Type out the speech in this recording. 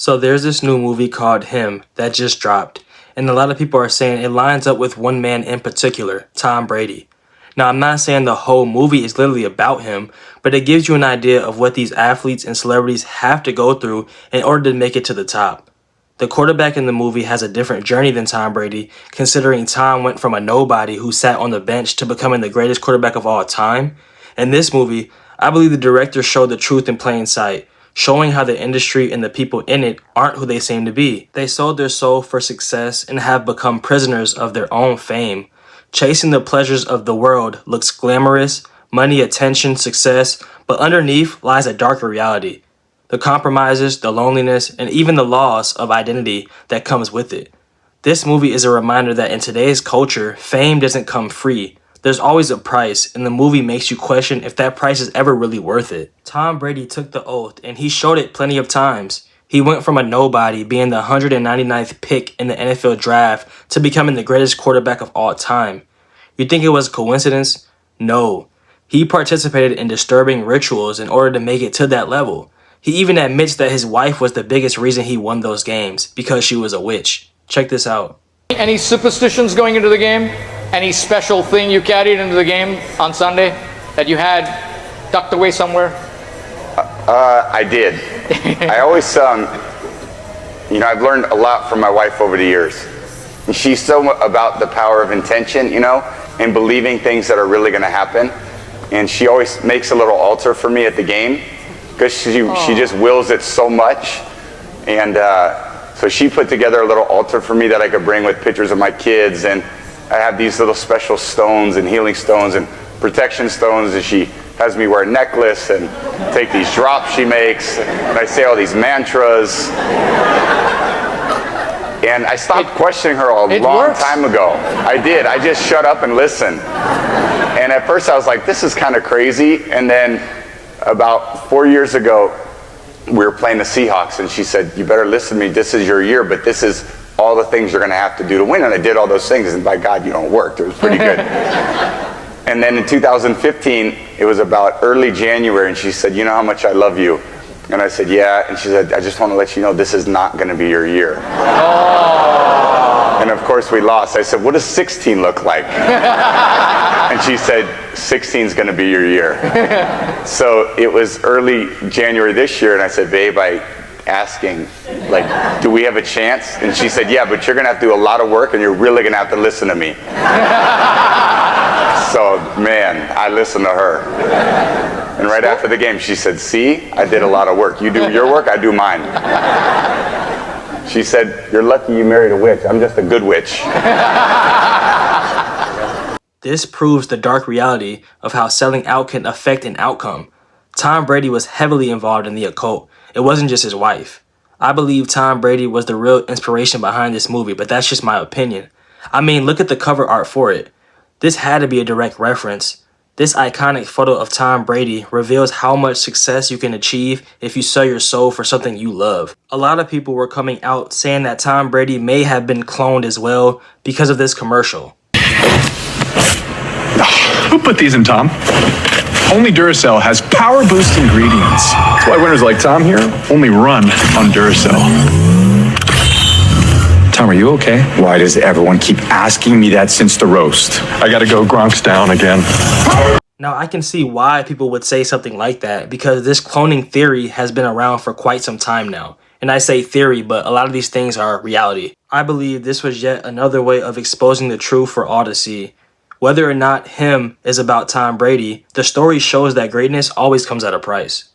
So there's this new movie called Him that just dropped, and a lot of people are saying it lines up with one man in particular, Tom Brady. Now, I'm not saying the whole movie is literally about him, but it gives you an idea of what these athletes and celebrities have to go through in order to make it to the top. The quarterback in the movie has a different journey than Tom Brady, considering Tom went from a nobody who sat on the bench to becoming the greatest quarterback of all time. In this movie, I believe the director showed the truth in plain sight, showing how the industry and the people in it aren't who they seem to be. They sold their soul for success and have become prisoners of their own fame. Chasing the pleasures of the world looks glamorous, money, attention, success, but underneath lies a darker reality. The compromises, the loneliness, and even the loss of identity that comes with it. This movie is a reminder that in today's culture, fame doesn't come free. There's always a price, and the movie makes you question if that price is ever really worth it. Tom Brady took the oath, and he showed it plenty of times. He went from a nobody, being the 199th pick in the NFL draft, to becoming the greatest quarterback of all time. You think it was a coincidence? No. He participated in disturbing rituals in order to make it to that level. He even admits that his wife was the biggest reason he won those games, because she was a witch. Check this out. Any superstitions going into the game? Any special thing you carried into the game on Sunday that you had tucked away somewhere? I did. I always, I've learned a lot from my wife over the years. And she's so about the power of intention, and believing things that are really going to happen. And she always makes a little altar for me at the game because she just wills it so much. And so she put together a little altar for me that I could bring with pictures of my kids. And I have these little special stones and healing stones and protection stones, and she has me wear a necklace and take these drops she makes, and I say all these mantras. And I stopped questioning her a long time ago. I did. I just shut up and listened. And at first I was like, this is kind of crazy. And then about 4 years ago, we were playing the Seahawks, and she said, you better listen to me. This is your year, but this is all the things you're going to have to do to win. And I did all those things, and by God, it worked. It was pretty good. And then in 2015, it was about early January, and she said, you know how much I love you? And I said, yeah. And she said, I just want to let you know this is not going to be your year. Oh. And of course we lost. I said, what does 16 look like? And she said, 16 is going to be your year. So it was early January this year, and I said, babe, asking, do we have a chance? And she said, yeah, but you're going to have to do a lot of work, and you're really going to have to listen to me. So, man, I listened to her. And right after the game, she said, see, I did a lot of work. You do your work, I do mine. She said, you're lucky you married a witch. I'm just a good witch. This proves the dark reality of how selling out can affect an outcome. Tom Brady was heavily involved in the occult. It wasn't just his wife. I believe Tom Brady was the real inspiration behind this movie, but that's just my opinion. I mean, look at the cover art for it. This had to be a direct reference. This iconic photo of Tom Brady reveals how much success you can achieve if you sell your soul for something you love. A lot of people were coming out saying that Tom Brady may have been cloned as well because of this commercial. Who put these in, Tom? Only Duracell has power boost ingredients. That's why winners like Tom here only run on Duracell. Tom, are you okay? Why does everyone keep asking me that since the roast? I gotta go. Gronk's down again. Now, I can see why people would say something like that, because this cloning theory has been around for quite some time now. And I say theory, but a lot of these things are reality. I believe this was yet another way of exposing the truth for all to see. Whether or not Him is about Tom Brady, the story shows that greatness always comes at a price.